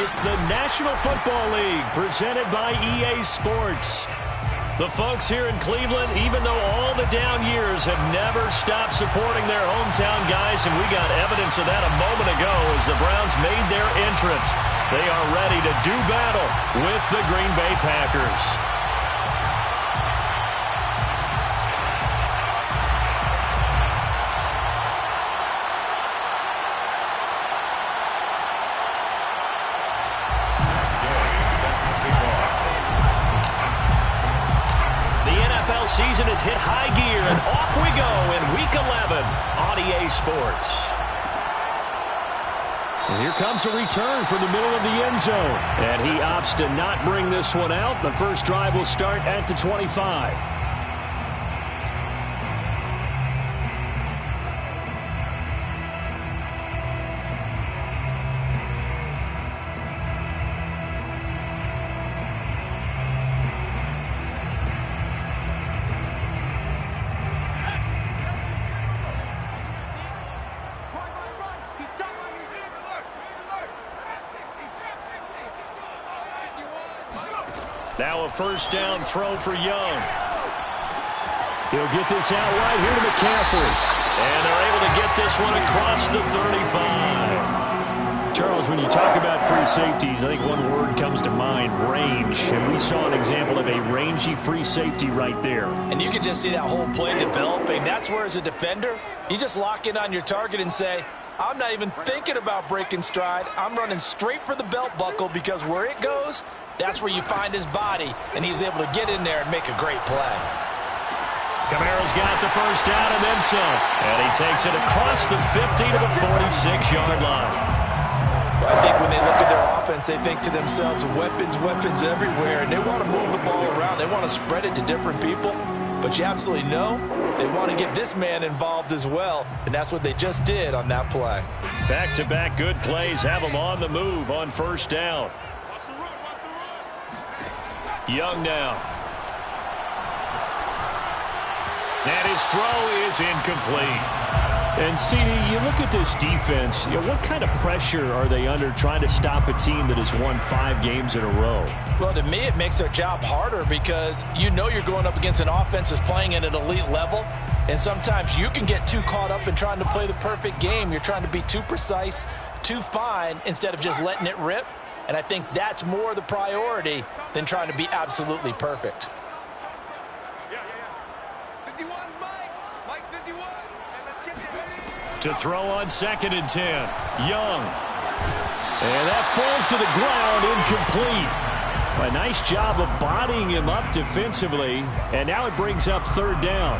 It's the National Football League presented by EA Sports. The folks here in Cleveland, even though all the down years, have never stopped supporting their hometown guys, and we got evidence of that a moment ago as the Browns made their entrance. They are ready to do battle with the Green Bay Packers. Season has hit high gear, and off we go in Week 11 on EA Sports. And here comes a return from the middle of the end zone. And he opts to not bring this one out. The first drive will start at the 25. Now a first down throw for Young. He'll get this out right here to McCaffrey. And they're able to get this one across the 35. Charles, when you talk about free safeties, I think one word comes to mind, range. And we saw an example of a rangy free safety right there. And you can just see that whole play developing. That's where, as a defender, you just lock in on your target and say, I'm not even thinking about breaking stride. I'm running straight for the belt buckle, because where it goes, that's where you find his body, and he was able to get in there and make a great play. Camaro's got the first down and then some. And he takes it across the 50 to the 46-yard line. Well, I think when they look at their offense, they think to themselves, weapons, weapons everywhere, and they want to move the ball around. They want to spread it to different people. But you absolutely know they want to get this man involved as well, and that's what they just did on that play. Back-to-back good plays have them on the move on first down. Young now. And his throw is incomplete. And, CD, you look at this defense, what kind of pressure are they under trying to stop a team that has won 5 games in a row? Well, to me, it makes their job harder, because you know you're going up against an offense that's playing at an elite level, and sometimes you can get too caught up in trying to play the perfect game. You're trying to be too precise, too fine, instead of just letting it rip. And I think that's more the priority than trying to be absolutely perfect. 51, Mike 51. And let's get it. To throw on 2nd and 10. Young. And that falls to the ground, incomplete. A nice job of bodying him up defensively. And now it brings up 3rd down.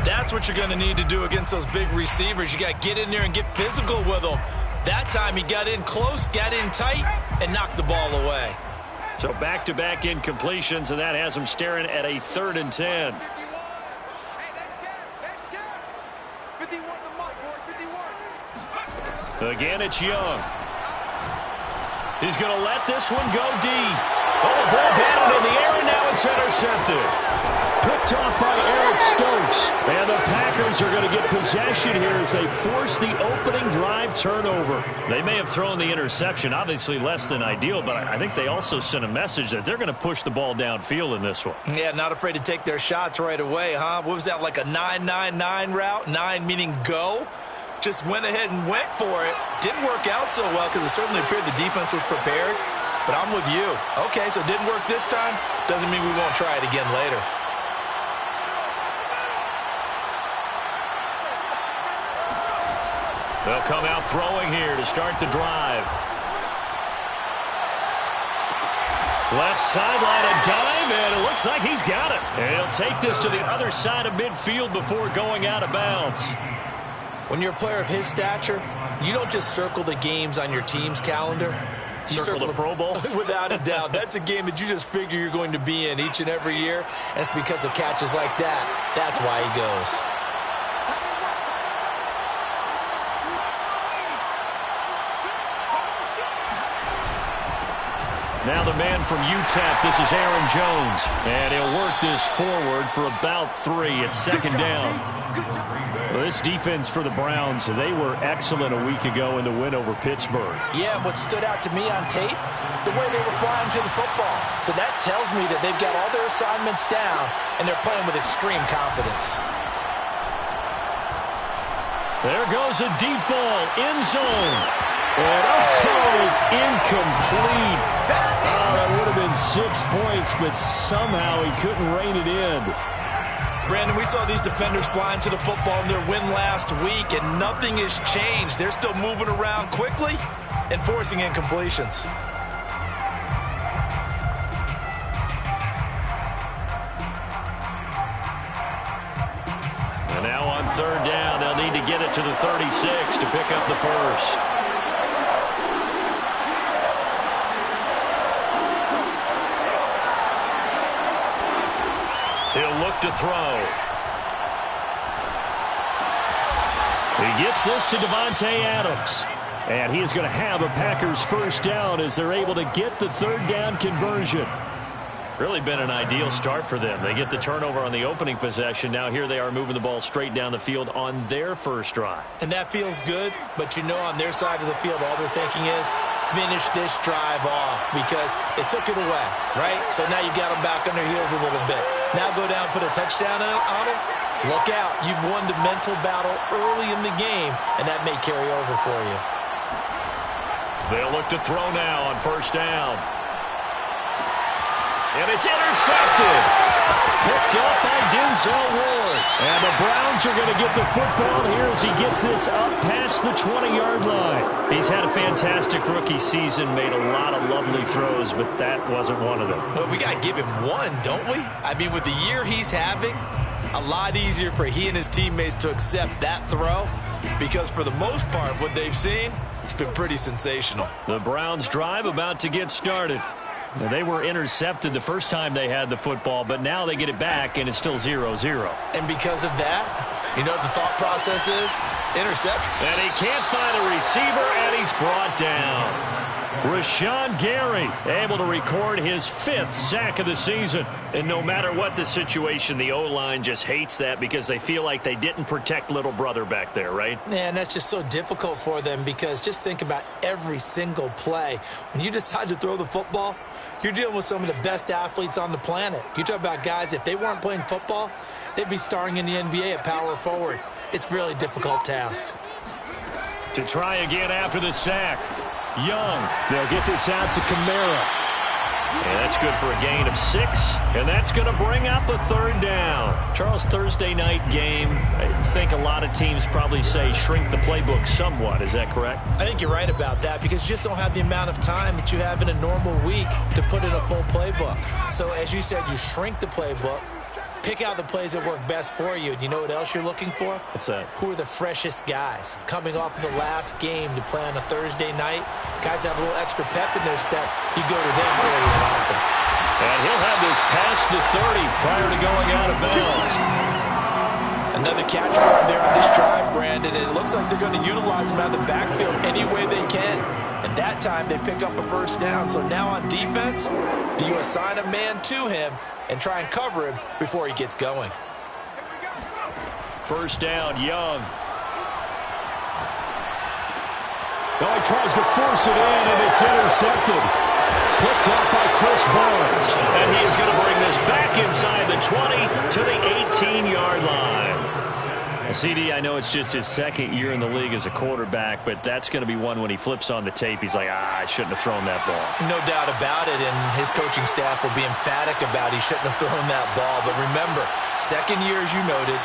That's what you're going to need to do against those big receivers. You got to get in there and get physical with them. That time he got in close, got in tight, and knocked the ball away. So back-to-back incompletions, and that has him staring at a 3rd and 10. Hey, that's scared. 51 to Mike, boy, 51. Again, it's Young. He's going to let this one go deep. Oh, ball batted in the air, and now it's intercepted. Picked off by Eric Stokes. And the Packers are going to get possession here as they force the opening drive turnover. They may have thrown the interception, obviously less than ideal, but I think they also sent a message that they're going to push the ball downfield in this one. Yeah, not afraid to take their shots right away, huh? What was that, like a 9-9-9 route? 9 meaning go? Just went ahead and went for it. Didn't work out so well, because it certainly appeared the defense was prepared. But I'm with you. Okay, so it didn't work this time. Doesn't mean we won't try it again later. They'll come out throwing here to start the drive. Left sideline, a dive, and it looks like he's got it. And he'll take this to the other side of midfield before going out of bounds. When you're a player of his stature, you don't just circle the games on your team's calendar. You circle the Pro Bowl? Without a doubt. That's a game that you just figure you're going to be in each and every year. And it's because of catches like that. That's why he goes. Now the man from UTEP, this is Aaron Jones. And he'll work this forward for about 3 at 2nd down. Well, This defense for the Browns, they were excellent a week ago in the win over Pittsburgh. Yeah, and what stood out to me on tape, the way they were flying to the football. So that tells me that they've got all their assignments down, and they're playing with extreme confidence. There goes a deep ball, end zone. And oh, it's incomplete. Oh, that would have been 6 points, but somehow he couldn't rein it in. Brandon, we saw these defenders flying to the football in their win last week, and nothing has changed. They're still moving around quickly and forcing incompletions. And now on third down, they'll need to get it to the 36 to pick up the first. He'll look to throw. He gets this to Davante Adams. And he is going to have a Packers first down as they're able to get the third down conversion. Really been an ideal start for them. They get the turnover on the opening possession. Now here they are moving the ball straight down the field on their first drive. And that feels good, but you know on their side of the field all they're thinking is finish this drive off because they took it away, right? So now you got them back on their heels a little bit. Now go down, put a touchdown on them. Look out. You've won the mental battle early in the game, and that may carry over for you. They'll look to throw now on first down. And it's intercepted. Picked up by Denzel Ward. And the Browns are going to get the football here as he gets this up past the 20-yard line. He's had a fantastic rookie season, made a lot of lovely throws, but that wasn't one of them. Well, we got to give him one, don't we? I mean, with the year he's having, a lot easier for he and his teammates to accept that throw because for the most part, what they've seen, it's been pretty sensational. The Browns drive about to get started. Now, they were intercepted the first time they had the football, but now they get it back, and it's still 0-0. And because of that, you know what the thought process is? Interception. And he can't find a receiver, and he's brought down. Rashawn Gary able to record his 5th sack of the season. And no matter what the situation, the O-line just hates that because they feel like they didn't protect little brother back there, right? Man, that's just so difficult for them because just think about every single play. When you decide to throw the football, you're dealing with some of the best athletes on the planet. You talk about guys, if they weren't playing football, they'd be starring in the NBA at power forward. It's a really difficult task. To try again after the sack. Young, they'll get this out to Kamara. And that's good for a gain of 6, and that's going to bring up a third down. Charles, Thursday night game, I think a lot of teams probably say shrink the playbook somewhat. Is that correct? I think you're right about that because you just don't have the amount of time that you have in a normal week to put in a full playbook. So as you said, you shrink the playbook, pick out the plays that work best for you. And you know what else you're looking for? What's that? Who are the freshest guys coming off of the last game to play on a Thursday night? Guys have a little extra pep in their step. You go to them early and often. And he'll have this past the 30 prior to going out of bounds. Another catch for him there on this drive, Brandon. And it looks like they're going to utilize him out of the backfield any way they can. And that time they pick up a first down. So now on defense, do you assign a man to him and try and cover him before he gets going? First down, Young. Oh, he tries to force it in, and it's intercepted. Picked up by Chris Barnes. And he is going to bring this back inside the 20 to the 18-yard line. CD, I know it's just his second year in the league as a quarterback, but that's going to be one when he flips on the tape. He's like, I shouldn't have thrown that ball. No doubt about it, and his coaching staff will be emphatic about he shouldn't have thrown that ball. But remember, second year, as you noted,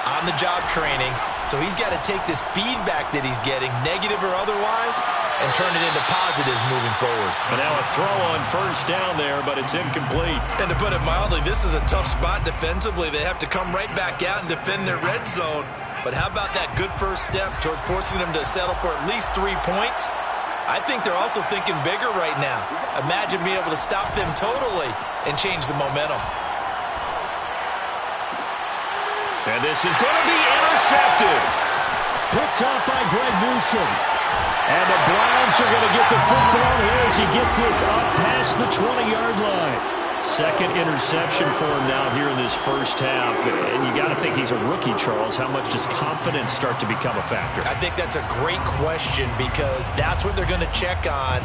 on-the-job training, so he's got to take this feedback that he's getting, negative or otherwise, and turn it into positives moving forward. And now a throw on first down there, but it's incomplete. And to put it mildly, this is a tough spot defensively. They have to come right back out and defend their red zone. But how about that good first step towards forcing them to settle for at least 3 points? I think they're also thinking bigger right now. Imagine being able to stop them totally and change the momentum. And this is going to be intercepted. Picked up by Greg Newsome. And the Browns are going to get the football here as he gets this up past the 20-yard line. Second interception for him now here in this first half. And you got to think he's a rookie, Charles. How much does confidence start to become a factor? I think that's a great question because that's what they're going to check on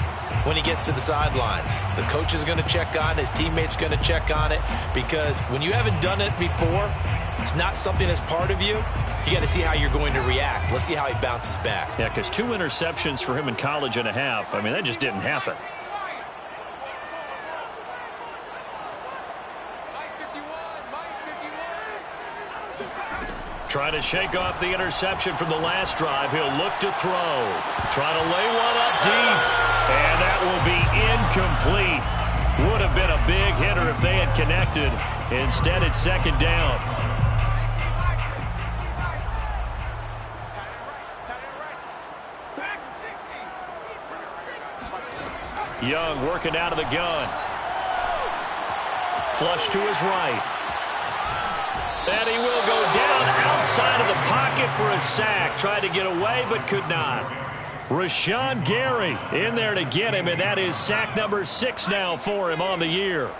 when he gets to the sidelines. The coach is going to check on it. His teammates are going to check on it because when you haven't done it before, it's not something that's part of you. You got to see how you're going to react. Let's see how he bounces back. Yeah, because 2 interceptions for him in college and a half. I mean, that just didn't happen. Trying to shake off the interception from the last drive. He'll look to throw. Trying to lay one up deep. And that will be incomplete. Would have been a big hitter if they had connected. Instead, it's second down. Young working out of the gun. Flush to his right. And he will go down outside of the pocket for a sack. Tried to get away, but could not. Rashawn Gary in there to get him, and that is sack number 6 now for him on the year.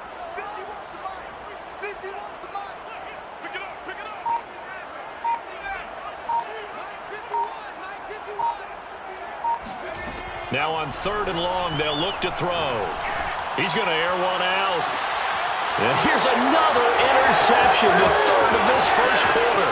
Now on 3rd and long, they'll look to throw. He's going to air one out. And here's another interception, the 3rd of this first quarter.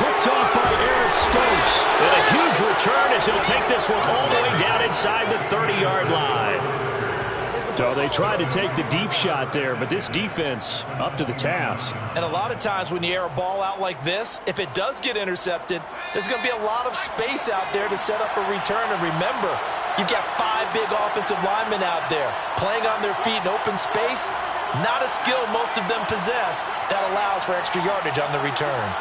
Picked off by Eric Stokes. And a huge return as he'll take this one all the way down inside the 30-yard line. So they tried to take the deep shot there, but this defense up to the task. And a lot of times when you air a ball out like this, if it does get intercepted, there's going to be a lot of space out there to set up a return. And remember, you've got 5 big offensive linemen out there playing on their feet in open space. Not a skill most of them possess that allows for extra yardage on the return.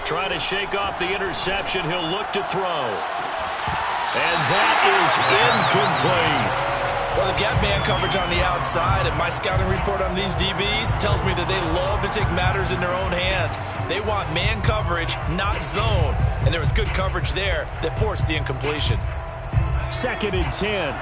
Trying to shake off the interception. He'll look to throw. And that is incomplete. Well, they've got man coverage on the outside, and my scouting report on these DBs tells me that they love to take matters in their own hands. They want man coverage, not zone. And there was good coverage there that forced the incompletion. 2nd and 10.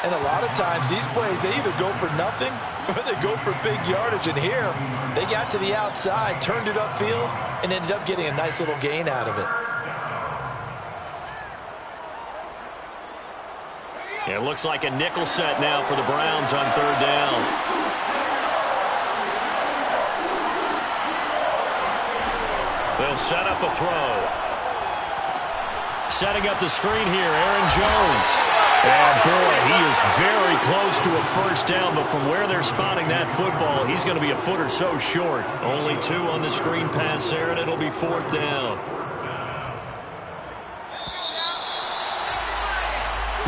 And a lot of times, these plays, they either go for nothing or they go for big yardage. And here, they got to the outside, turned it upfield, and ended up getting a nice little gain out of it. It looks like a nickel set now for the Browns on 3rd down. They'll set up a throw. Setting up the screen here, Aaron Jones. And boy, he is very close to a first down, but from where they're spotting that football, he's going to be a foot or so short. Only 2 on the screen pass there, and it'll be 4th down.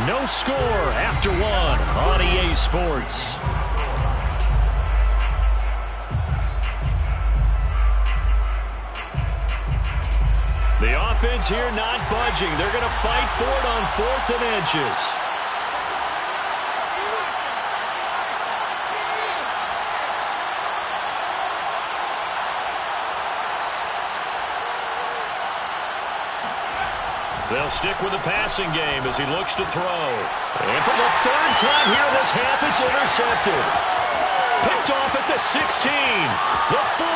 No score after 1 on EA Sports. The offense here not budging. They're going to fight for it on 4th and inches. They'll stick with the passing game as he looks to throw. And for the 3rd time here in this half, it's intercepted. Picked off at the 16, the 40,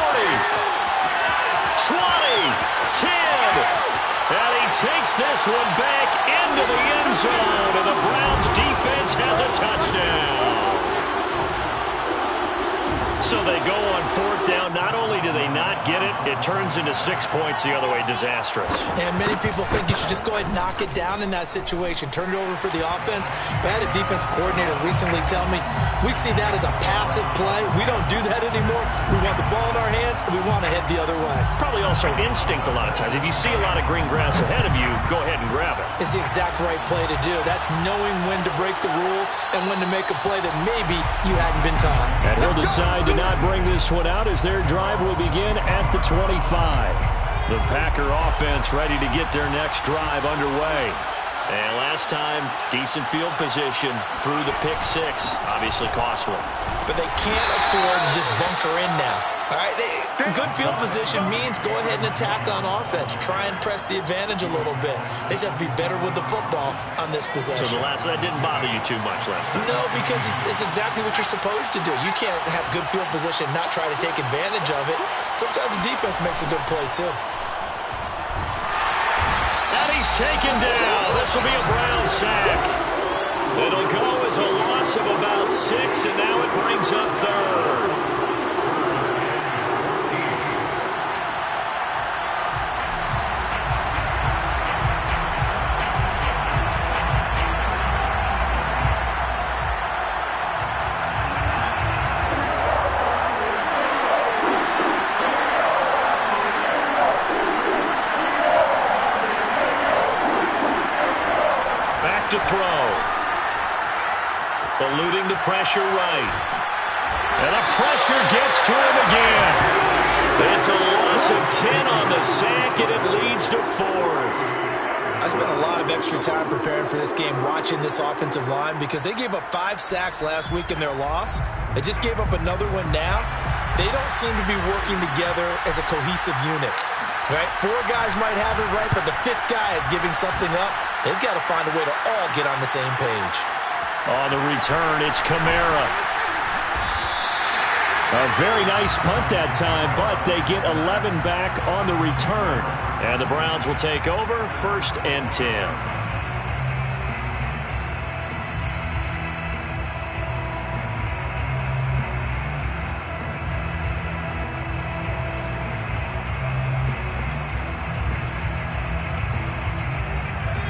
20, 10. And he takes this one back into the end zone, and the Browns defense has a touchdown. So they go on 4th down. Not only do they not get it, it turns into 6 points the other way. Disastrous. And many people think you should just go ahead and knock it down in that situation. Turn it over for the offense. But I had a defensive coordinator recently tell me, we see that as a passive play. We don't do that anymore. We want the ball in our hands, and we want to head the other way. It's probably also instinct a lot of times. If you see a lot of green grass ahead of you, go ahead and grab it. It's the exact right play to do. That's knowing when to break the rules and when to make a play that maybe you hadn't been taught. And he'll decide to not bring this one out as their drive will begin at the 25. The Packer offense ready to get their next drive underway. And last time, decent field position through the pick six. Obviously costly. But they can't afford to just bunker in now. All right, good field position means go ahead and attack on offense. Try and press the advantage a little bit. They just have to be better with the football on this possession. So that didn't bother you too much last time? No, because it's exactly what you're supposed to do. You can't have good field position, not try to take advantage of it. Sometimes the defense makes a good play, too. And he's taken down. This will be a Brown sack. It'll go as a loss of about 6, and now it brings up third. To throw. Eluding the pressure right. And the pressure gets to him again. That's a loss of 10 on the sack, and it leads to 4th. I spent a lot of extra time preparing for this game, watching this offensive line, because they gave up 5 sacks last week in their loss. They just gave up another one now. They don't seem to be working together as a cohesive unit. Right? 4 guys might have it right, but the 5th guy is giving something up. They've got to find a way to all get on the same page. On the return, it's Kamara. A very nice punt that time, but they get 11 back on the return. And the Browns will take over, 1st and 10.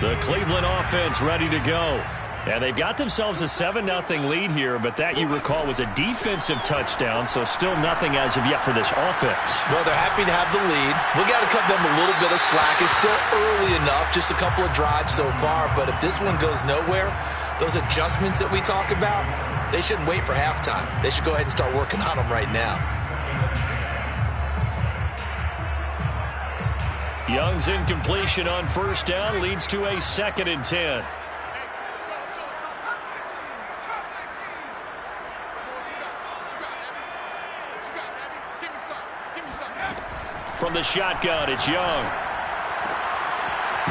The Cleveland offense ready to go. And they've got themselves a 7-0 lead here, but that, you recall, was a defensive touchdown, so still nothing as of yet for this offense. Well, they're happy to have the lead. We got to cut them a little bit of slack. It's still early enough, just a couple of drives so far, but if this one goes nowhere, those adjustments that we talk about, they shouldn't wait for halftime. They should go ahead and start working on them right now. Young's incompletion on 1st down leads to a 2nd and 10. From the shotgun, it's Young.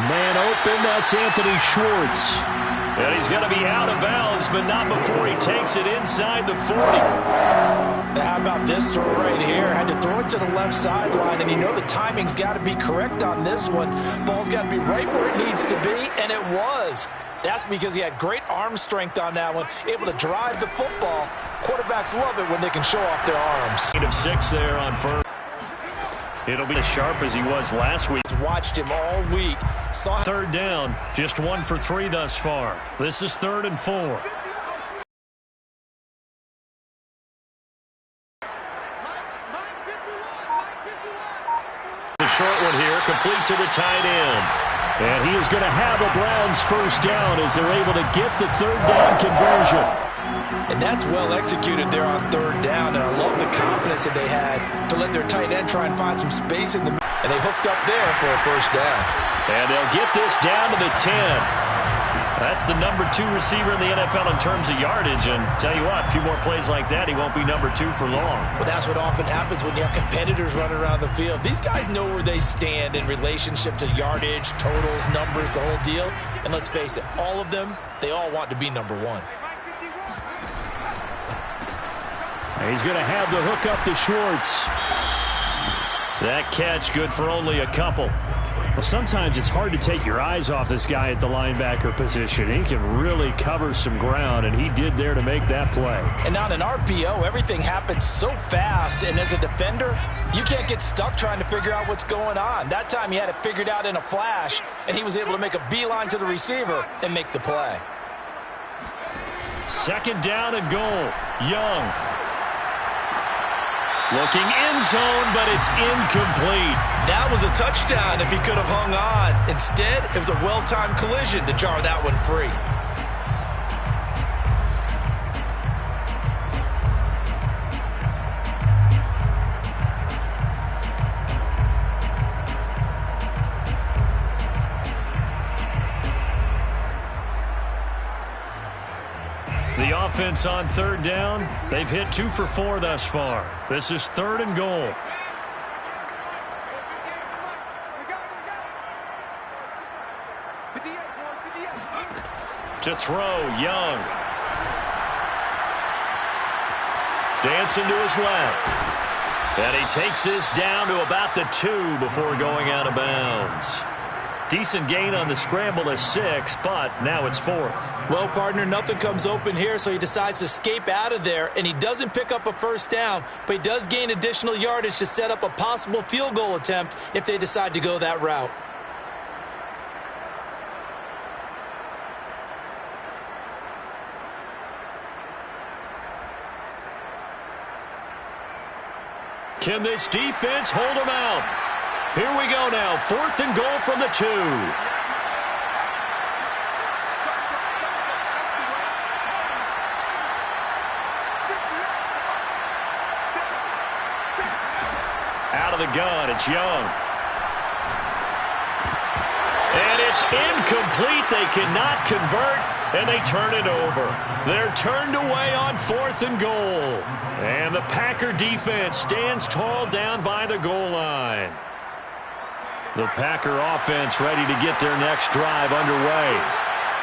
Man open, that's Anthony Schwartz. And he's going to be out of bounds, but not before he takes it inside the 40. Now, how about this throw right here? Had to throw it to the left sideline, and you know the timing's got to be correct on this one. Ball's got to be right where it needs to be, and it was. That's because he had great arm strength on that one, able to drive the football. Quarterbacks love it when they can show off their arms. 8 of 6 there on 1st. It'll be as sharp as he was last week. Watched him all week. Saw 3rd down, just 1 for 3 thus far. This is 3rd and 4. The short one here, complete to the tight end. And he is going to have a Browns 1st down as they're able to get the 3rd down conversion. And that's well executed there on 3rd down, and I love the confidence that they had to let their tight end try and find some space in the middle. And they hooked up there for a 1st down. And they'll get this down to the 10. That's the number 2 receiver in the NFL in terms of yardage, and tell you what, a few more plays like that, he won't be number 2 for long. Well, that's what often happens when you have competitors running around the field. These guys know where they stand in relationship to yardage, totals, numbers, the whole deal. And let's face it, all of them, they all want to be number 1. He's going to have the hook up to Schwartz. That catch good for only a couple. Well, sometimes it's hard to take your eyes off this guy at the linebacker position. He can really cover some ground, and he did there to make that play. And on an RPO, everything happens so fast, and as a defender, you can't get stuck trying to figure out what's going on. That time he had it figured out in a flash, and he was able to make a beeline to the receiver and make the play. Second down and goal. Young. Looking end zone, but it's incomplete. That was a touchdown if he could have hung on. Instead, it was a well-timed collision to jar that one free. The offense on third down, they've hit 2 for 4 thus far. This is third and goal. To throw, Young. Dancing to his left. And he takes this down to about the 2 before going out of bounds. Decent gain on the scramble is 6, but now it's 4th. Well, partner, nothing comes open here, so he decides to escape out of there, and he doesn't pick up a first down, but he does gain additional yardage to set up a possible field goal attempt if they decide to go that route. Can this defense hold him out? Here we go now, 4th and goal from the 2. Out of the gun, it's Young. And it's incomplete. They cannot convert, and they turn it over. They're turned away on 4th and goal. And the Packer defense stands tall down by the goal line. The Packer offense ready to get their next drive underway.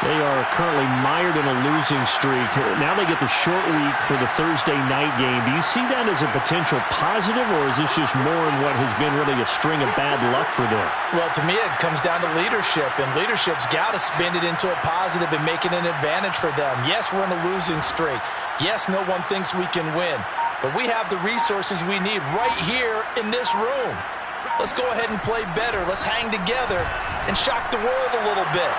They are currently mired in a losing streak. Now they get the short week for the Thursday night game. Do you see that as a potential positive, or is this just more in what has been really a string of bad luck for them? Well, to me, it comes down to leadership, and leadership's got to spin it into a positive and make it an advantage for them. Yes, we're in a losing streak. Yes, no one thinks we can win, but we have the resources we need right here in this room. Let's go ahead and play better. Let's hang together and shock the world a little bit.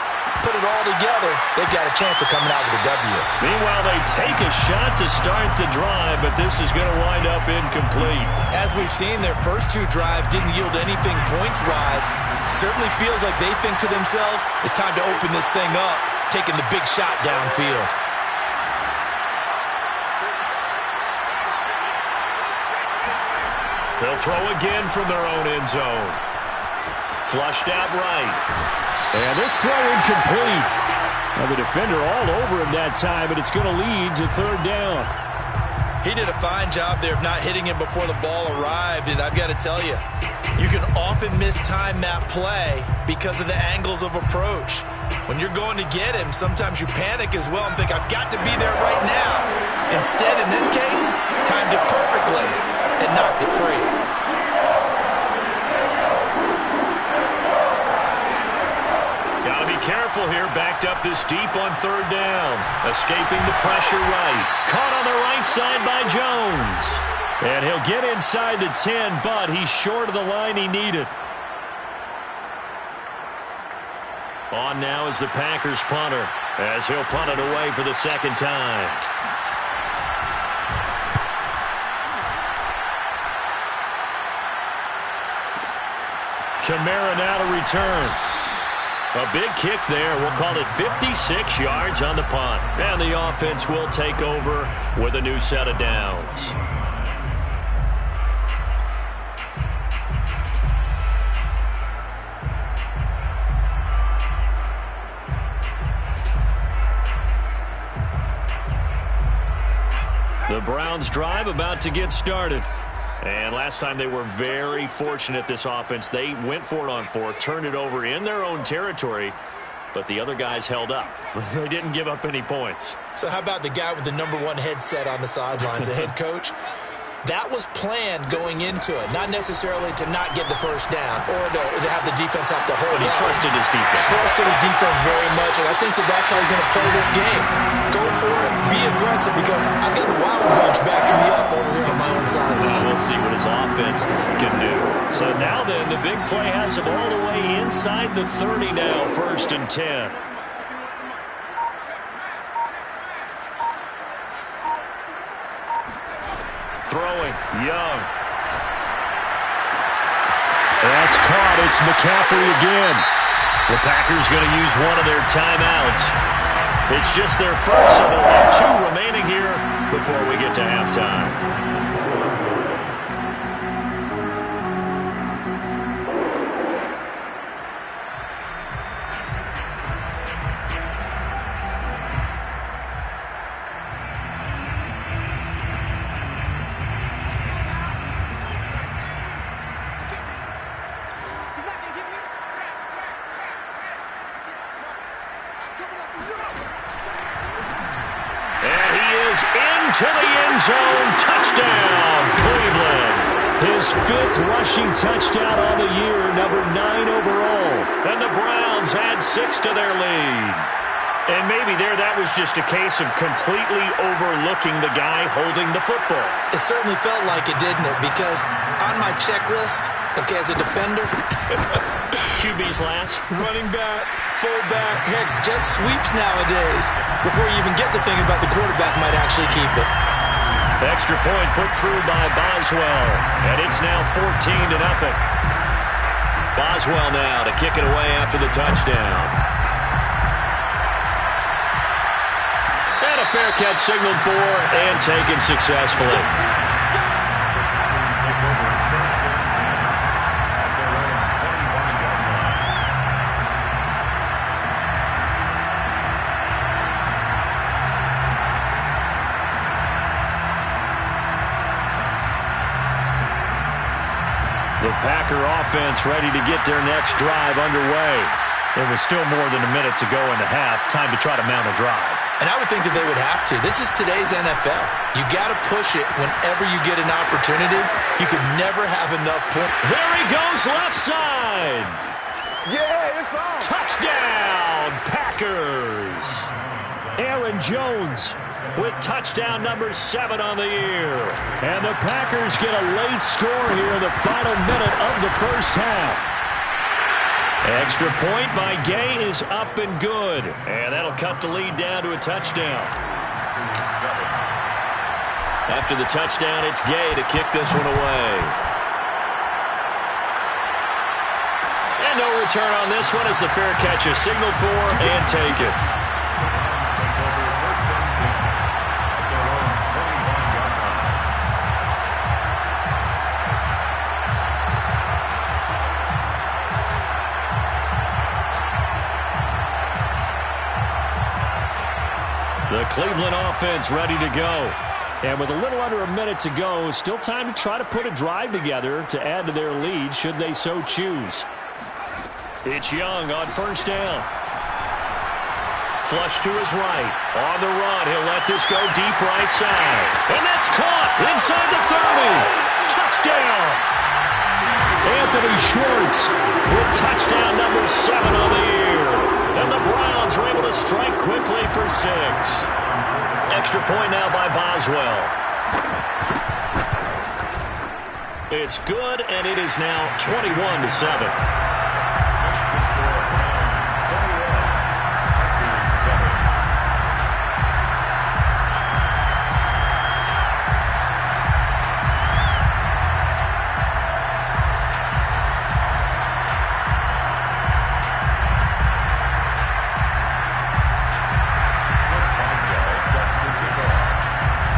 Put it all together, they've got a chance of coming out with a W. Meanwhile, they take a shot to start the drive, but this is going to wind up incomplete. As we've seen, their first 2 drives didn't yield anything points-wise. Certainly feels like they think to themselves, it's time to open this thing up, taking the big shot downfield. They'll throw again from their own end zone. Flushed out right. And this throw incomplete. Now the defender all over him that time, but it's going to lead to third down. He did a fine job there of not hitting him before the ball arrived, and I've got to tell you, you can often mistime that play because of the angles of approach. When you're going to get him, sometimes you panic as well and think, I've got to be there right now. Instead, in this case, timed it perfectly and knocked it free. Got to be careful here, backed up this deep on third down. Escaping the pressure right. Caught on the right side by Jones. And he'll get inside the 10, but he's short of the line he needed. On now is the Packers punter, as he'll punt it away for the second time. Kamara now to return. A big kick there. We'll call it 56 yards on the punt. And the offense will take over with a new set of downs. The Browns drive about to get started. And last time they were very fortunate, this offense. They went for it on 4th, turned it over in their own territory, but the other guys held up. They didn't give up any points. So how about the guy with the #1 headset on the sidelines, the head coach? That was planned going into it, not necessarily to not get the first down or to have the defense have to hold But he up. trusted his defense. Trusted his defense very much, and I think that's how he's going to play this game. Go for it, be aggressive, because I've got the Wild Bunch backing me up over here on my own side. We'll see what his offense can do. So now then, the big play has him all the way inside the 30 now, 1st and 10. Throwing, Young. That's caught. It's McCaffrey again. The Packers going to use one of their timeouts. It's just their first, so they'll have 2 remaining here before we get to halftime. To the end zone, touchdown, Cleveland. His 5th rushing touchdown on the year, number 9 overall. And the Browns add 6 to their lead. And maybe that was just a case of completely overlooking the guy holding the football. It certainly felt like it, didn't it? Because on my checklist, okay, as a defender, QB's last. running back, fullback, heck, jet sweeps nowadays. Before you even get to thinking about the quarterback might actually keep it. Extra point put through by Boswell. And it's now 14-0. Boswell now to kick it away after the touchdown. And a fair catch signaled for and taken successfully. The Packer offense ready to get their next drive underway. There was still more than a minute to go in the half. Time to try to mount a drive. And I would think that they would have to. This is today's NFL. You got to push it whenever you get an opportunity. You could never have enough points. There he goes, left side. Yeah, it's on. Touchdown, Packers. Aaron Jones with touchdown number 7 on the year. And the Packers get a late score here in the final minute of the first half. Extra point by Gay is up and good. And that'll cut the lead down to a touchdown. After the touchdown, it's Gay to kick this one away. And no return on this one as the fair catch is signaled for and taken. The Cleveland offense ready to go. And with a little under a minute to go, still time to try to put a drive together to add to their lead should they so choose. It's Young on first down. Flush to his right. On the run, he'll let this go deep right side. And that's caught inside the 30. Touchdown! Anthony Schwartz with touchdown number 7 on the year. And the Browns are able to strike quickly for 6. Extra point now by Boswell. It's good, and it is now 21-7.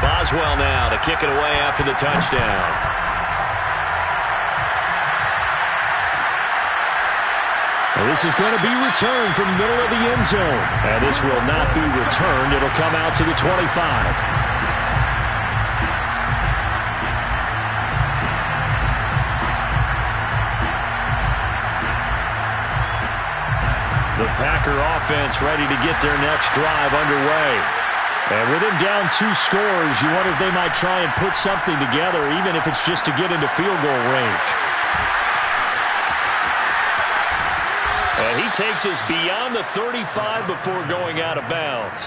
Boswell now to kick it away after the touchdown. Well, this is going to be returned from the middle of the end zone. And this will not be returned. It'll come out to the 25. The Packer offense ready to get their next drive underway. And with him down 2 scores, you wonder if they might try and put something together, even if it's just to get into field goal range. And he takes us beyond the 35 before going out of bounds.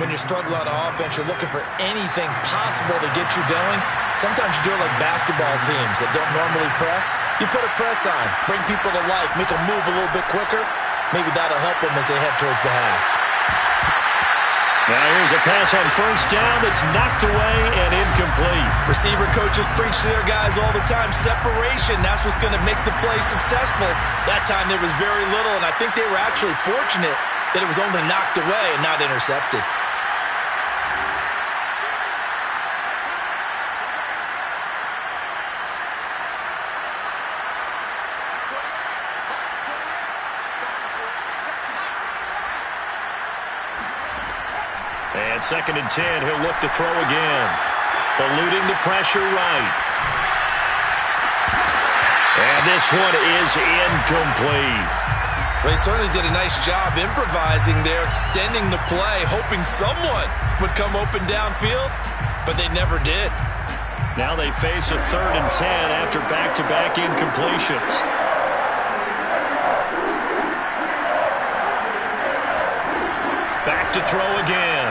When you're struggling on offense, you're looking for anything possible to get you going. Sometimes you do it like basketball teams that don't normally press. You put a press on, bring people to life, make them move a little bit quicker. Maybe that'll help them as they head towards the half. Now here's a pass on first down that's knocked away and incomplete. Receiver coaches preach to their guys all the time. Separation, that's what's going to make the play successful. That time there was very little, and I think they were actually fortunate that it was only knocked away and not intercepted. And 2nd and 10, he'll look to throw again. Eluding the pressure right. And this one is incomplete. Well, they certainly did a nice job improvising there, extending the play, hoping someone would come open downfield, but they never did. Now they face a 3rd and 10 after back-to-back incompletions. Back to throw again.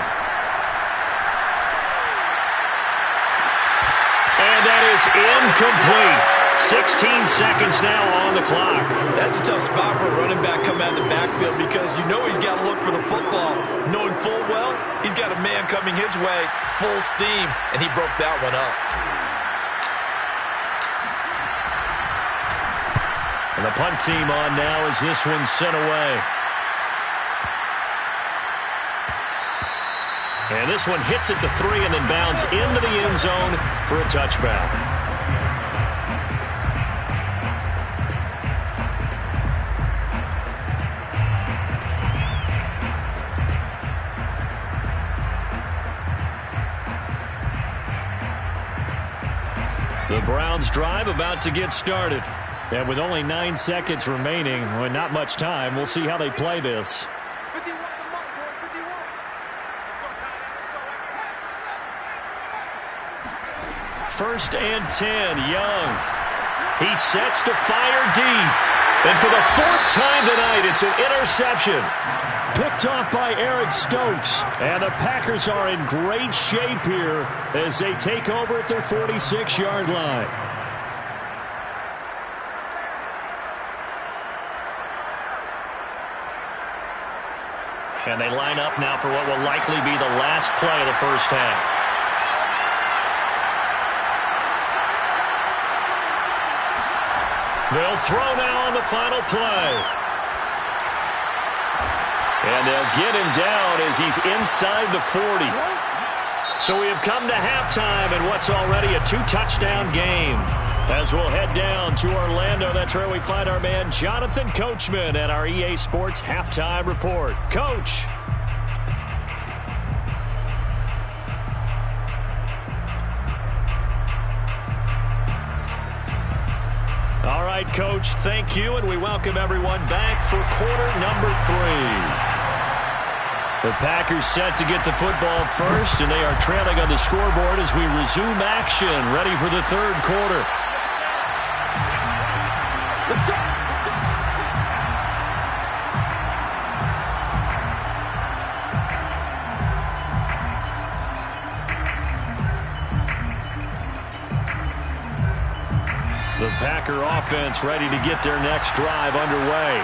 And that is incomplete. 16 seconds now on the clock. That's a tough spot for a running back coming out of the backfield because you know he's got to look for the football. Knowing full well, he's got a man coming his way, full steam, and he broke that one up. And the punt team on now as this one's sent away. And this one hits at the 3 and then bounds into the end zone for a touchback. The Browns drive about to get started. And with only 9 seconds remaining, well, not much time, we'll see how they play this. 51 the mark, boys, 51. Let's go, Tyler. Let's go. 1st and 10, Young. He sets to fire deep. And for the 4th time tonight, it's an interception. Picked off by Eric Stokes. And the Packers are in great shape here as they take over at their 46-yard line. And they line up now for what will likely be the last play of the first half. They'll throw now on the final play. And they'll get him down as he's inside the 40. So we have come to halftime in what's already a 2-touchdown game. As we'll head down to Orlando, that's where we find our man Jonathan Coachman at our EA Sports Halftime Report. Coach. All right, Coach, thank you, and we welcome everyone back for quarter number 3. The Packers set to get the football first, and they are trailing on the scoreboard as we resume action, ready for the 3rd quarter. Let's go. The Packer offense ready to get their next drive underway.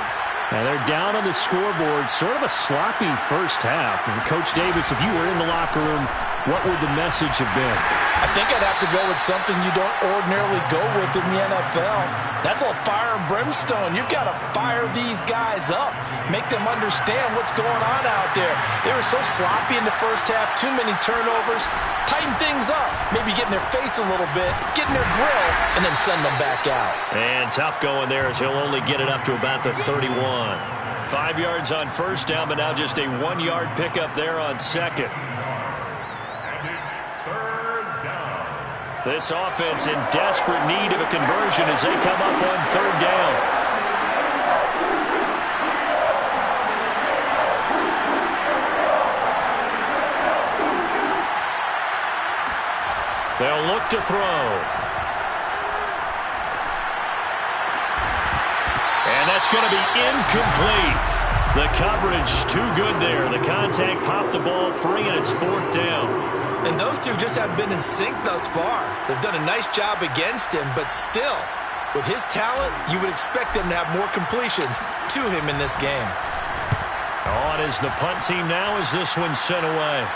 Now they're down on the scoreboard, sort of a sloppy first half. And Coach Davis, if you were in the locker room, what would the message have been? I think I'd have to go with something you don't ordinarily go with in the NFL. That's a little fire and brimstone. You've got to fire these guys up. Make them understand what's going on out there. They were so sloppy in the first half, too many turnovers. Tighten things up. Maybe get in their face a little bit, get in their grill, and then send them back out. And tough going there as he'll only get it up to about the 31. 5 yards on first down, but now just a 1-yard pickup there on second. This offense in desperate need of a conversion as they come up on 3rd down. They'll look to throw. And that's going to be incomplete. The coverage too good there. The contact popped the ball free, and it's 4th down. And those two just haven't been in sync thus far. They've done a nice job against him, but still, with his talent, you would expect them to have more completions to him in this game. On is the punt team now as this one's sent away.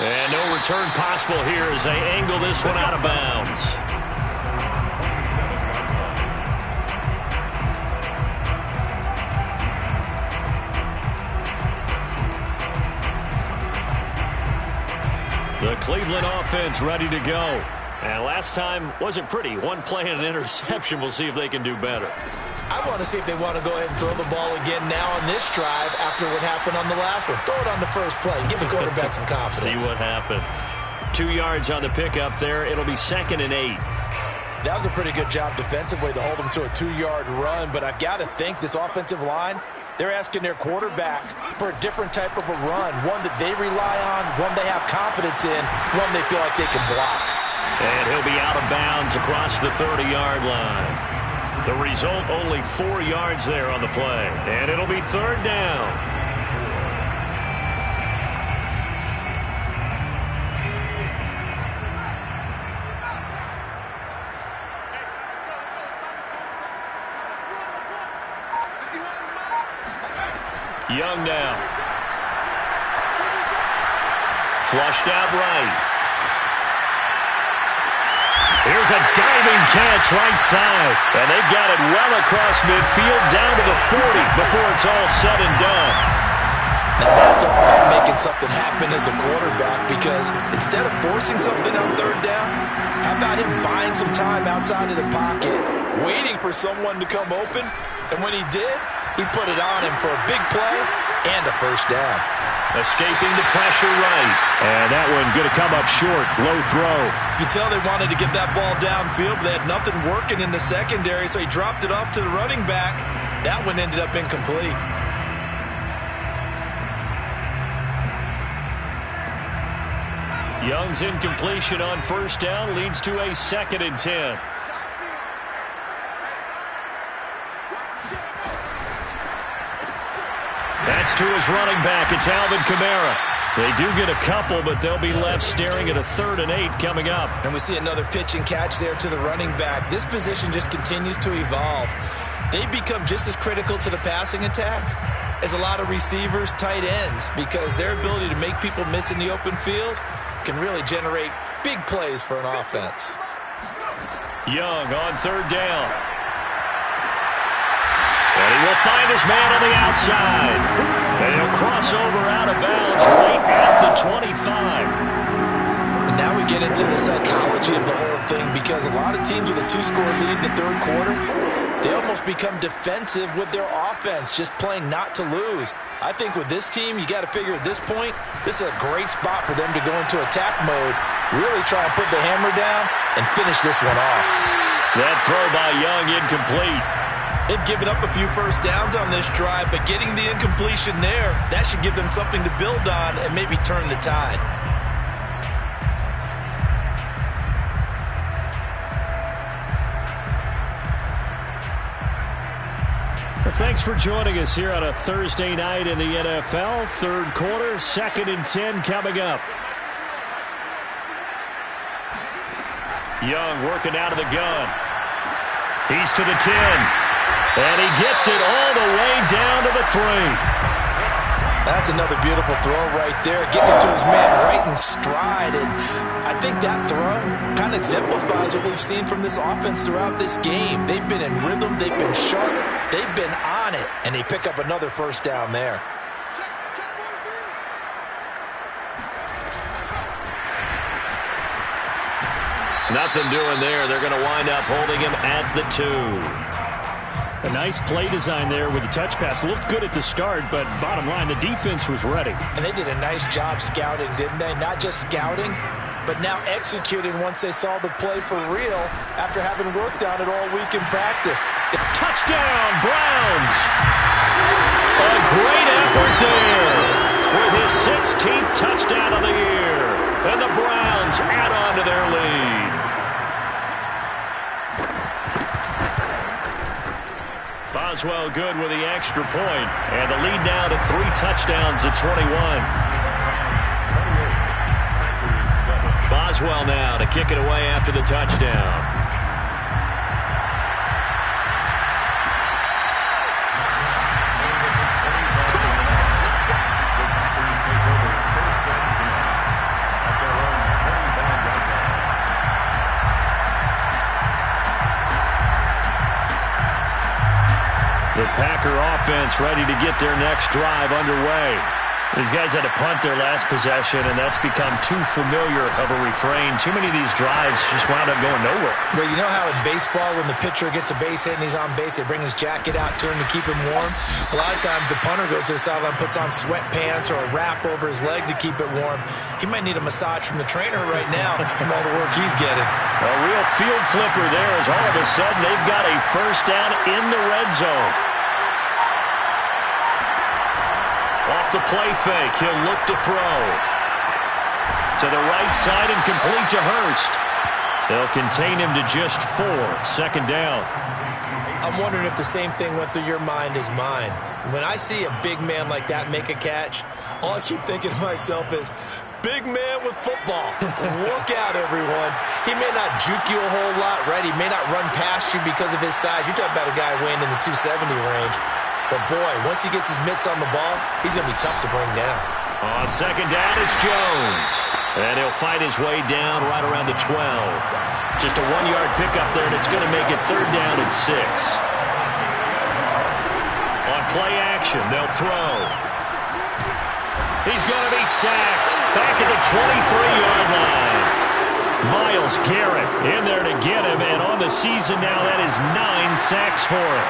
And no return possible here as they angle this one out of bounds. The Cleveland offense ready to go. And last time wasn't pretty. One play and an interception. We'll see if they can do better. I want to see if they want to go ahead and throw the ball again now on this drive after what happened on the last one. Throw it on the first play and give the quarterback some confidence. See what happens. 2 yards on the pickup there. It'll be 2nd and 8. That was a pretty good job defensively to hold them to a 2-yard run, but I've got to think this offensive line, they're asking their quarterback for a different type of a run, one that they rely on, one they have confidence in, one they feel like they can block. And he'll be out of bounds across the 30-yard line. The result, only 4 yards there on the play. And it'll be 3rd down. Young now. Flushed out right. Here's a diving catch right side. And they've got it well across midfield down to the 40 before it's all said and done. Now that's all about making something happen as a quarterback, because instead of forcing something on 3rd down, how about him buying some time outside of the pocket, waiting for someone to come open, and when he did, he put it on him for a big play and a 1st down. Escaping the pressure right. And that one going to come up short. Low throw. You can tell they wanted to get that ball downfield, but they had nothing working in the secondary, so he dropped it off to the running back. That one ended up incomplete. Young's incompletion on 1st down leads to a 2nd and 10. That's to his running back. It's Alvin Kamara. They do get a couple, but they'll be left staring at a 3rd and 8 coming up. And we see another pitch and catch there to the running back. This position just continues to evolve. They become just as critical to the passing attack as a lot of receivers, tight ends, because their ability to make people miss in the open field can really generate big plays for an offense. Young on 3rd down. And he will find his man on the outside. And he'll cross over out of bounds right at the 25. And now we get into the psychology of the whole thing, because a lot of teams with a 2-score lead in the 3rd quarter, they almost become defensive with their offense, just playing not to lose. I think with this team, you got to figure at this point, this is a great spot for them to go into attack mode, really try and put the hammer down and finish this one off. That throw by Young incomplete. They've given up a few 1st downs on this drive, but getting the incompletion there, that should give them something to build on and maybe turn the tide. Well, thanks for joining us here on a Thursday night in the NFL. 3rd quarter, 2nd and 10 coming up. Young working out of the gun. He's to the 10. And he gets it all the way down to the 3. That's another beautiful throw right there. Gets it to his man right in stride. And I think that throw kind of exemplifies what we've seen from this offense throughout this game. They've been in rhythm. They've been sharp. They've been on it. And they pick up another 1st down there. Nothing doing there. They're going to wind up holding him at the 2. A nice play design there with the touch pass. Looked good at the start, but bottom line, the defense was ready. And they did a nice job scouting, didn't they? Not just scouting, but now executing once they saw the play for real after having worked on it all week in practice. Touchdown, Browns! A great effort there with his 16th touchdown of the year. And the Browns add on to their lead. Boswell good with the extra point. And the lead now to 3 touchdowns at 21. Boswell now to kick it away after the touchdown. The Packer offense ready to get their next drive underway. These guys had to punt their last possession, and that's become too familiar of a refrain. Too many of these drives just wound up going nowhere. Well, you know how in baseball, when the pitcher gets a base hit and he's on base, they bring his jacket out to him to keep him warm? A lot of times the punter goes to the sideline, puts on sweatpants or a wrap over his leg to keep it warm. He might need a massage from the trainer right now from all the work he's getting. A real field flipper there as all of a sudden they've got a first down in the red zone. Off the play fake, he'll look to throw. To the right side and complete to Hurst. They'll contain him to just 4. Second down. I'm wondering if the same thing went through your mind as mine. When I see a big man like that make a catch, all I keep thinking to myself is, big man with football. Look out, everyone. He may not juke you a whole lot, right? He may not run past you because of his size. You're talking about a guy weighing in the 270 range. But, boy, once he gets his mitts on the ball, he's going to be tough to bring down. On second down, it's Jones. And he'll fight his way down right around the 12. Just a 1-yard pickup there, and it's going to make it third down and 6. On play action, they'll throw. He's going to be sacked. Back at the 23-yard line. Myles Garrett in there to get him, and on the season now, that is 9 sacks for him.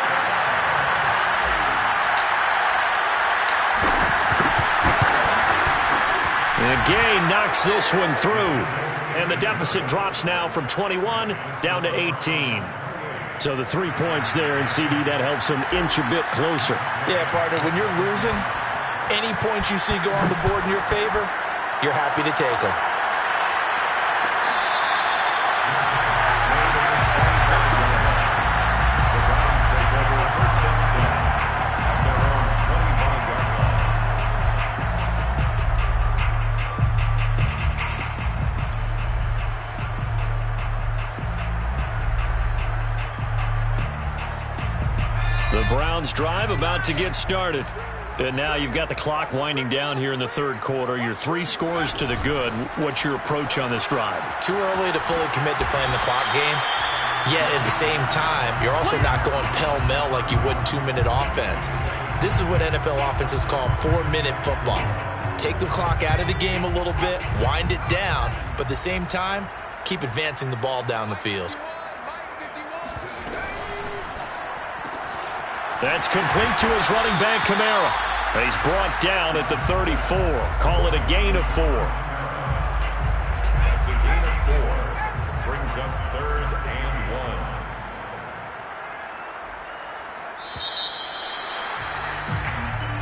The gain knocks this one through. And the deficit drops now from 21 down to 18. So the 3 points there, and CD, that helps them inch a bit closer. Yeah, partner, when you're losing, any points you see go on the board in your favor, you're happy to take them. The Browns drive about to get started. And now you've got the clock winding down here in the third quarter. Your 3 scores to the good. What's your approach on this drive? Too early to fully commit to playing the clock game. Yet at the same time, you're also not going pell-mell like you would in 2-minute offense. This is what NFL offenses call 4-minute football. Take the clock out of the game a little bit, wind it down, but at the same time, keep advancing the ball down the field. That's complete to his running back, Kamara. He's brought down at the 34. Call it a gain of 4. That's a gain of 4. Brings up third and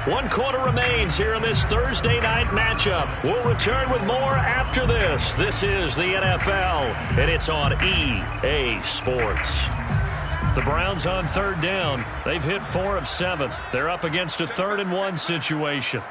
1. 1 quarter remains here in this Thursday night matchup. We'll return with more after this. This is the NFL, and it's on EA Sports. The Browns on third down. They've hit 4 of 7. They're up against a 3rd and 1 situation.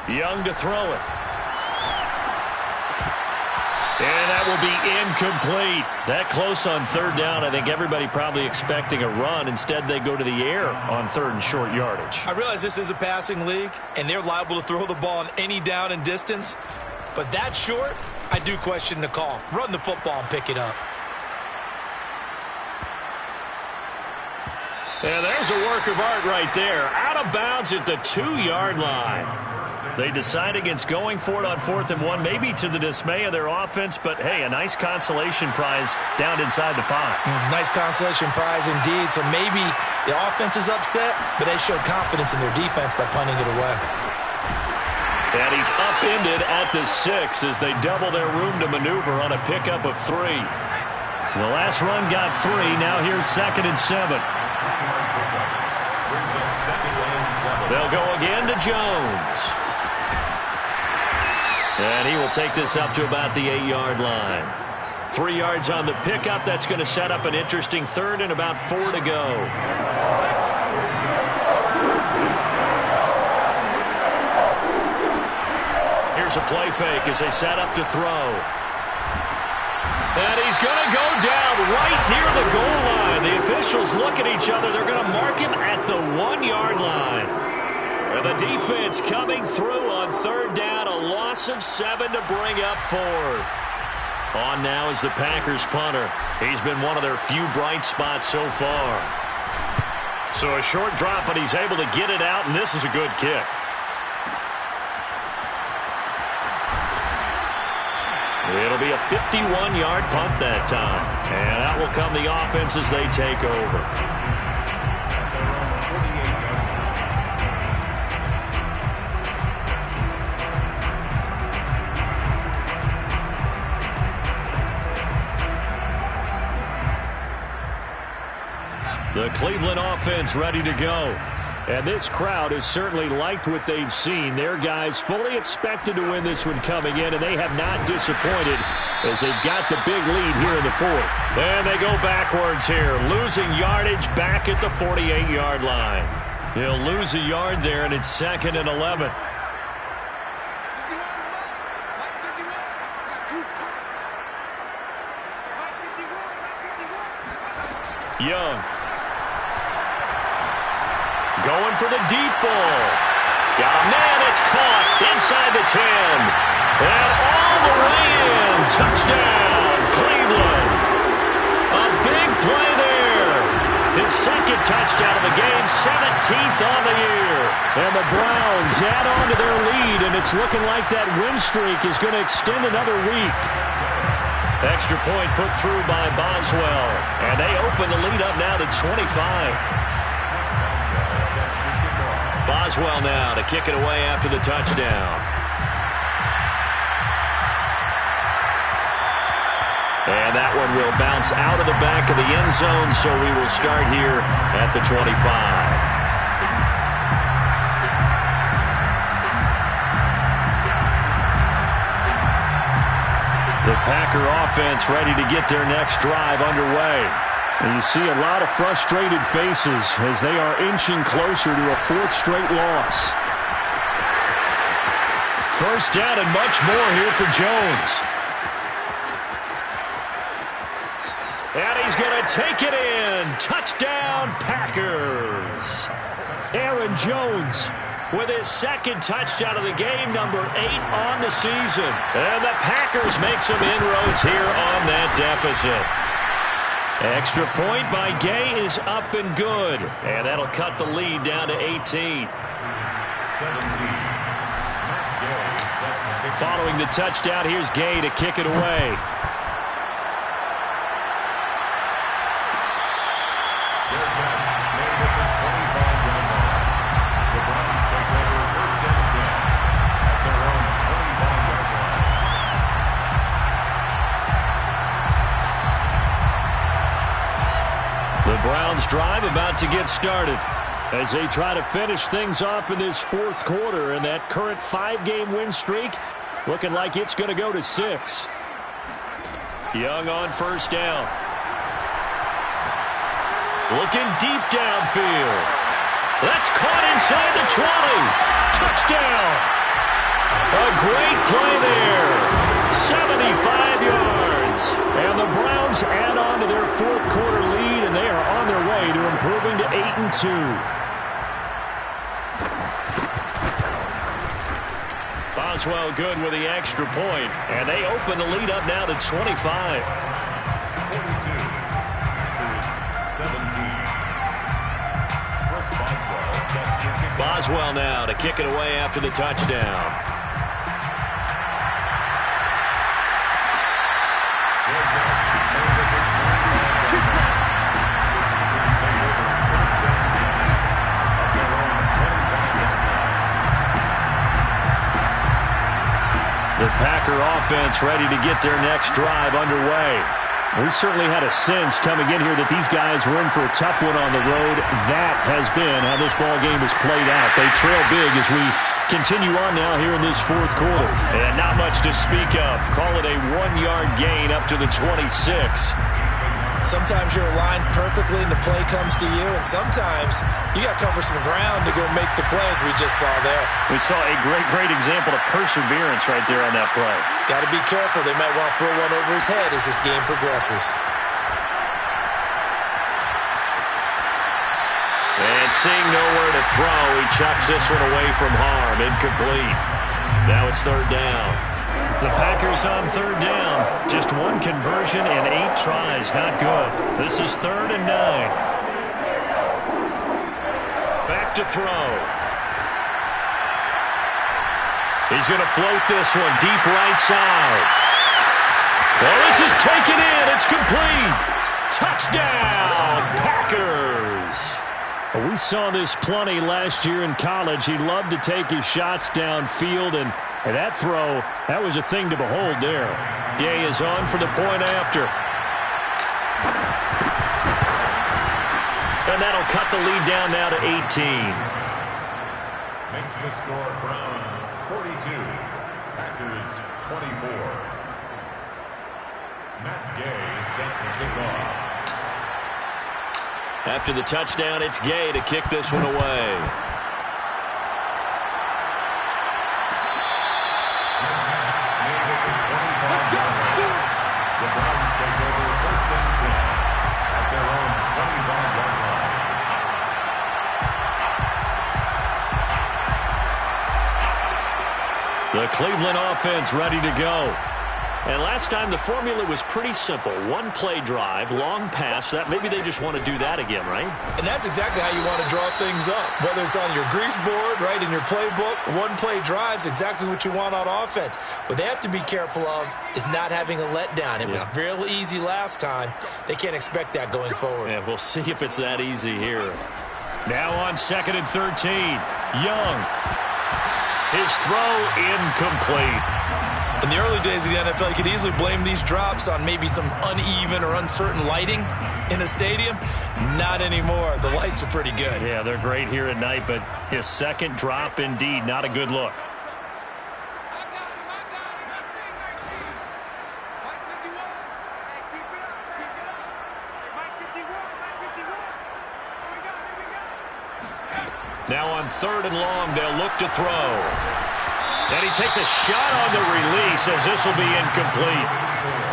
Young to throw it. And that will be incomplete. That close on third down. I think everybody probably expecting a run. Instead, they go to the air on 3rd and short yardage. I realize this is a passing league, and they're liable to throw the ball on any down and distance. But that short, I do question the call. Run the football and pick it up. And there's a work of art right there. Out of bounds at the 2-yard line. They decide against going for it on 4th and 1, maybe to the dismay of their offense, but hey, a nice consolation prize down inside the 5. Nice consolation prize indeed. So maybe the offense is upset, but they showed confidence in their defense by punting it away. And he's upended at the 6 as they double their room to maneuver on a pickup of 3. The last run got 3. Now here's 2nd and 7. They'll go again to Jones. And he will take this up to about the 8-yard line. 3 yards on the pickup. That's going to set up an interesting 3rd and about 4 to go. Here's a play fake as they set up to throw. And he's going to go down right near the goal line. The officials look at each other. They're going to mark him at the 1-yard line. And the defense coming through on 3rd down. A loss of 7 to bring up 4th. On now is the Packers punter. He's been one of their few bright spots so far. So a short drop, but he's able to get it out, and this is a good kick. It'll be a 51-yard punt that time. And out will come the offense as they take over. The Cleveland offense ready to go. And this crowd has certainly liked what they've seen. Their guys fully expected to win this one coming in, and they have not disappointed as they've got the big lead here in the 4th. And they go backwards here, losing yardage back at the 48-yard line. He'll lose a yard there, and it's 2nd and 11. Young. Going for the deep ball. Got a man, it's caught inside the 10. And all the way in. Touchdown, Cleveland. A big play there. His 2nd touchdown of the game, 17th on the year. And the Browns add on to their lead, and it's looking like that win streak is going to extend another week. Extra point put through by Boswell. And they open the lead up now to 25. Boswell now to kick it away after the touchdown. And that one will bounce out of the back of the end zone, so we will start here at the 25. The Packer offense ready to get their next drive underway. And you see a lot of frustrated faces as they are inching closer to a 4th straight loss. 1st down and much more here for Jones. And he's going to take it in. Touchdown, Packers. Aaron Jones with his 2nd touchdown of the game, number 8 on the season. And the Packers make some inroads here on that deficit. Extra point by Gay is up and good. And that'll cut the lead down to 18. Following the touchdown, here's Gay to kick it away. The Browns drive about to get started as they try to finish things off in this 4th quarter, and that current 5-game win streak looking like it's going to go to 6. Young on 1st down. Looking deep downfield. That's caught inside the 20. Touchdown. A great play there. 75 yards. And the Browns add on to their 4th quarter lead, and they are on their way to improving to 8-2. Boswell good with the extra point, and they open the lead up now to 25. 42-17. Boswell now to kick it away after the touchdown. The Packer offense ready to get their next drive underway. We certainly had a sense coming in here that these guys were in for a tough one on the road. That has been how this ball game has played out. They trail big as we continue on now here in this fourth quarter. And not much to speak of. Call it a 1-yard gain up to the 26. Sometimes you're aligned perfectly and the play comes to you, and sometimes you got to cover some ground to go make the play, as we just saw there. We saw a great example of perseverance right there on that play. Got to be careful. They might want to throw one over his head as this game progresses. And seeing nowhere to throw, he chucks this one away from harm. Incomplete. Now it's third down. The Packers on third down. Just one conversion and 8 tries. Not good. This is 3rd and 9. Back to throw. He's going to float this one deep right side. Well, this is taken in. It's complete. Touchdown, Packers. We saw this plenty last year in college. He loved to take his shots downfield, and that throw, that was a thing to behold there. Gay is on for the point after. And that'll cut the lead down now to 18. Makes the score Browns 42, Packers 24. Matt Gay set to kick off. After the touchdown, it's Gay to kick this one away. The Browns take over 1st and 10 at their own 25-yard line. The Cleveland offense ready to go. And last time the formula was pretty simple. 1-play drive, long pass. That maybe they just want to do that again, right? And that's exactly how you want to draw things up. Whether it's on your grease board, right, in your playbook, 1-play drive's exactly what you want on offense. What they have to be careful of is not having a letdown. It was real easy last time. They can't expect that going forward. Yeah, we'll see if it's that easy here. Now on 2nd and 13. Young. His throw incomplete. In the early days of the NFL, you could easily blame these drops on maybe some uneven or uncertain lighting in a stadium. Not anymore. The lights are pretty good. Yeah, they're great here at night, but his second drop, indeed, not a good look. Now on 3rd and long, they'll look to throw. And he takes a shot on the release as this will be incomplete.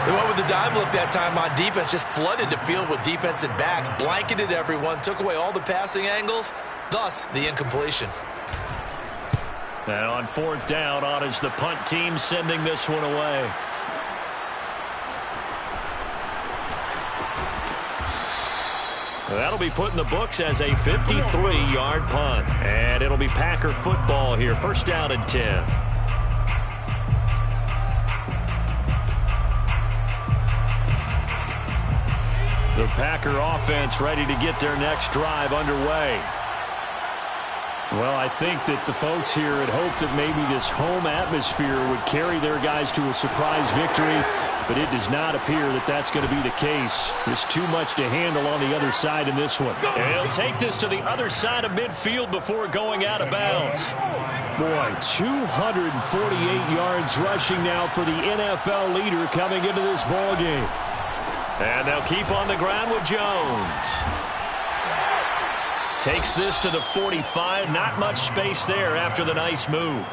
They went with the dime look that time on defense, just flooded the field with defensive backs, blanketed everyone, took away all the passing angles, thus the incompletion. And on 4th down, on is the punt team sending this one away. That'll be put in the books as a 53-yard punt. And it'll be Packer football here. 1st down and 10. The Packer offense ready to get their next drive underway. Well, I think that the folks here had hoped that maybe this home atmosphere would carry their guys to a surprise victory, but it does not appear that that's going to be the case. There's too much to handle on the other side in this one. And he'll take this to the other side of midfield before going out of bounds. Boy, 248 yards rushing now for the NFL leader coming into this ball game. And they'll keep on the ground with Jones. Takes this to the 45. Not much space there after the nice move.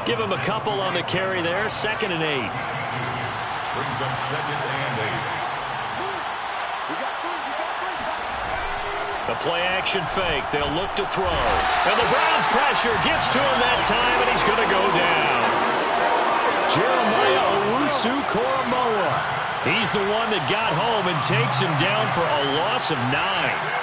Give him a couple on the carry there. 2nd and 8. Brings up 2nd and 8. The play-action fake. They'll look to throw. And the Browns' pressure gets to him that time, and he's going to go down. Jeremiah Owusu-Koramoah. He's the one that got home and takes him down for a loss of 9.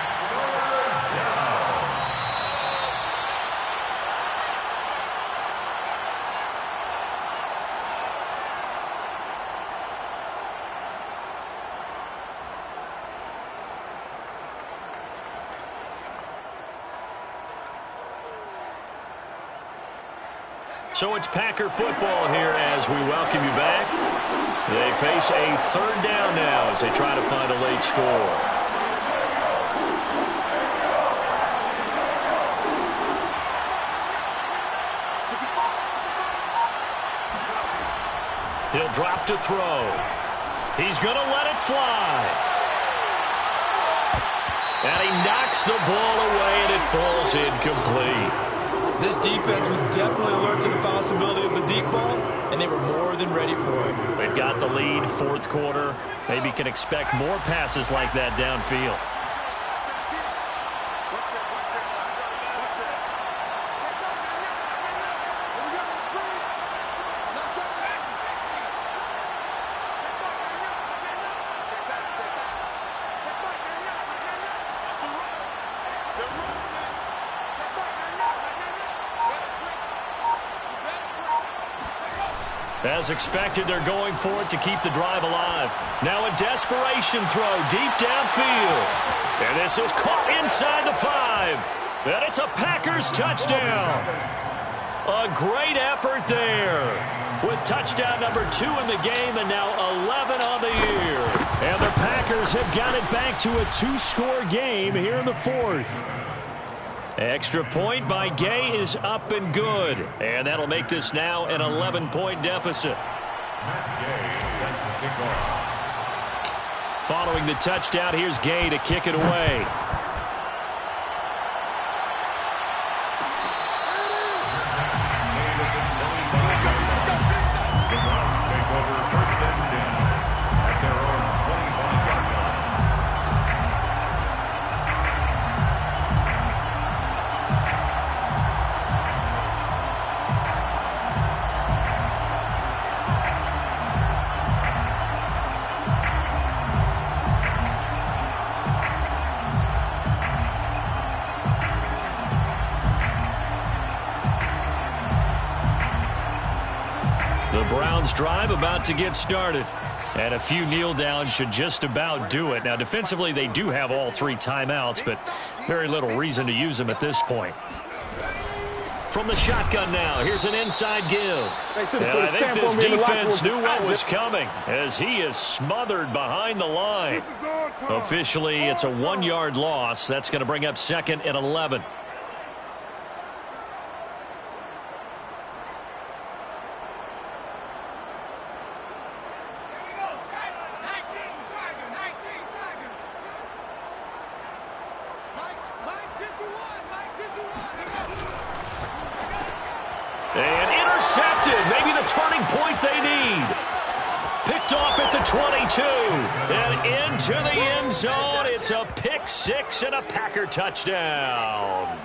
So it's Packer football here as we welcome you back. They face a third down now as they try to find a late score. He'll drop to throw. He's going to let it fly. And he knocks the ball away, and it falls incomplete. This defense was definitely alert to the possibility of the deep ball, and they were more than ready for it. They've got the lead, fourth quarter. Maybe can expect more passes like that downfield. As expected, they're going for it to keep the drive alive. Now a desperation throw deep downfield. And this is caught inside the 5. And it's a Packers touchdown. A great effort there. With touchdown number 2 in the game and now 11 on the year. And the Packers have got it back to a 2-score game here in the 4th. Extra point by Gay is up and good. And that'll make this now an 11-point deficit. Gay set to kick off. Following the touchdown, here's Gay to kick it away. The Browns take over first and 10 at their own 25-yard line. The Browns drive about to get started. And a few kneel downs should just about do it. Now, defensively, they do have all 3 timeouts, but very little reason to use them at this point. From the shotgun now, here's an inside give. And I think this defense knew what was coming as he is smothered behind the line. Officially, it's a 1-yard loss. That's going to bring up 2nd and 11. And intercepted. Maybe the turning point they need. Picked off at the 22. And into the end zone. It's a pick 6 and a Packer touchdown.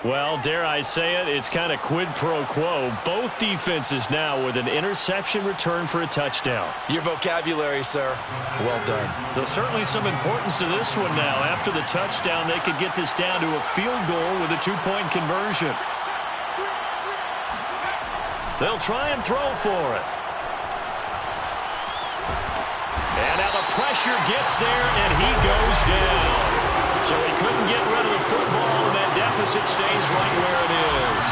Well, dare I say it, it's kind of quid pro quo. Both defenses now with an interception return for a touchdown. Your vocabulary, sir. Well done. So certainly some importance to this one now. After the touchdown, they could get this down to a field goal with a 2-point conversion. They'll try and throw for it. And now the pressure gets there, and he goes down. So he couldn't get rid of the football, and that deficit stays right where it is.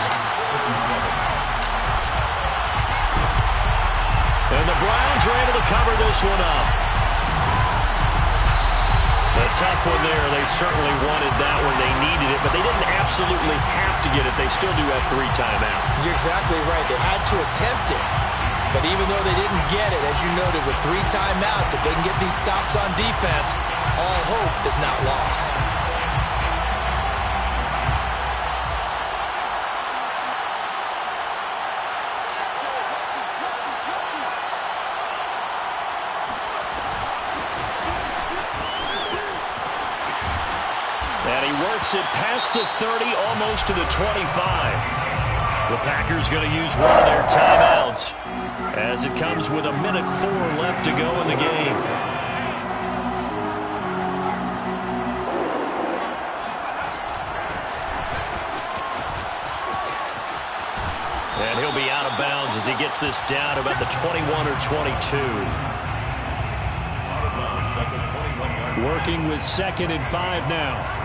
And the Browns are able to cover this one up. A tough one there. They certainly wanted that one. They needed it, but they didn't absolutely have to get it. They still do have 3 timeouts. You're exactly right. They had to attempt it. But even though they didn't get it, as you noted, with 3 timeouts, if they can get these stops on defense, all hope is not lost. And he works it past the 30, almost to the 25. The Packers going to use one of their timeouts as it comes with 1:04 left to go in the game. And he'll be out of bounds as he gets this down about the 21 or 22. Working with 2nd and 5 now.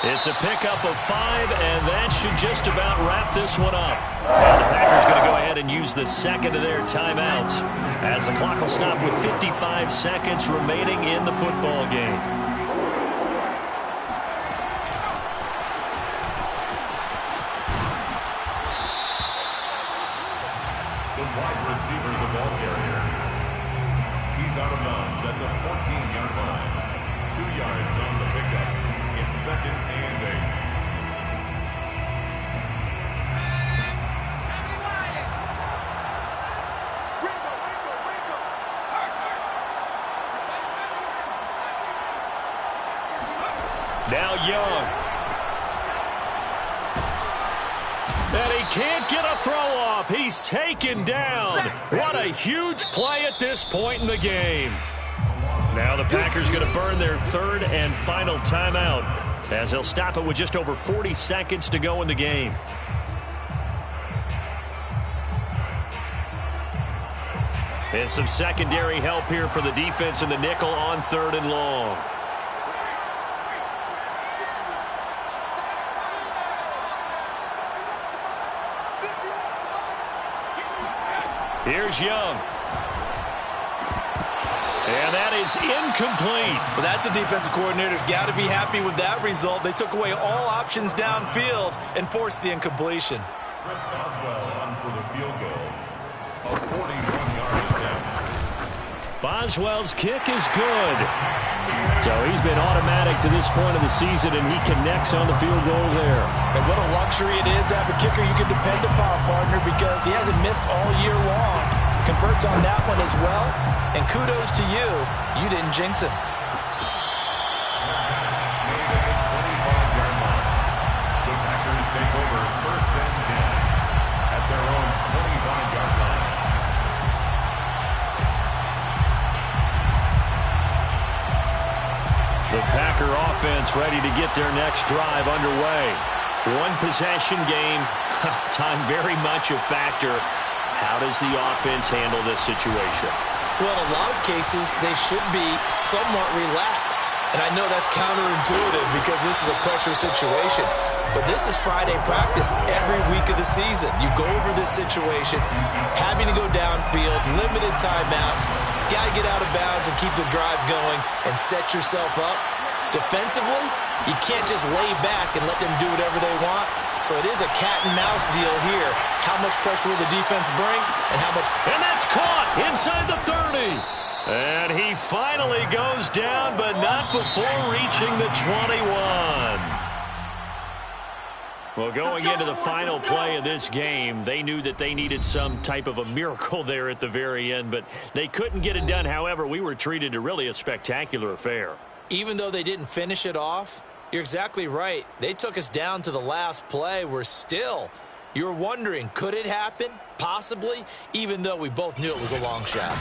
It's a pickup of 5, and that should just about wrap this one up. And the Packers going to go ahead and use the second of their timeouts as the clock will stop with 55 seconds remaining in the football game. The wide receiver, the ball carrier. He's out of bounds at the 14-yard line. 2 yards on the pickup. It's 2nd and 8. Now Young. And he can't get a throw off. He's taken down. What a huge play at this point in the game. Now the Packers going to burn their 3rd and final timeout as they'll stop it with just over 40 seconds to go in the game. And some secondary help here for the defense in the nickel on 3rd and long. Here's Young. And that is incomplete. Well, that's a defensive coordinator's got to be happy with that result. They took away all options downfield and forced the incompletion. Chris Boswell on for the field goal. A 41-yard attempt. Boswell's kick is good. So he's been automatic to this point of the season, and he connects on the field goal there. And what a luxury it is to have a kicker you can depend upon, partner, because he hasn't missed all year long. Converts on that one as well. And kudos to you. You didn't jinx him. Made at the 25-yard line. The Packers take over 1st and 10 at their own 25-yard line. The Packer offense ready to get their next drive underway. 1-possession game. Time very much a factor. How does the offense handle this situation? Well, in a lot of cases, they should be somewhat relaxed. And I know that's counterintuitive because this is a pressure situation. But this is Friday practice every week of the season. You go over this situation, having to go downfield, limited timeouts, got to get out of bounds and keep the drive going and set yourself up. Defensively, you can't just lay back and let them do whatever they want. So it is a cat-and-mouse deal here. How much pressure will the defense bring and how much... And that's caught inside the 30. And he finally goes down, but not before reaching the 21. Well, going into the final play of this game, they knew that they needed some type of a miracle there at the very end, but they couldn't get it done. However, we were treated to really a spectacular affair. Even though they didn't finish it off, you're exactly right. They took us down to the last play. You're wondering, could it happen? Possibly, even though we both knew it was a long shot.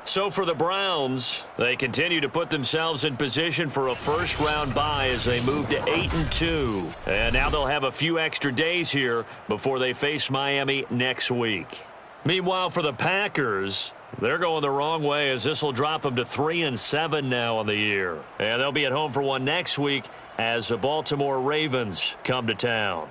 So for the Browns, they continue to put themselves in position for a first-round bye as they move to 8-2. And now they'll have a few extra days here before they face Miami next week. Meanwhile, for the Packers, they're going the wrong way as this will drop them to 3-7 now on the year. And they'll be at home for one next week as the Baltimore Ravens come to town.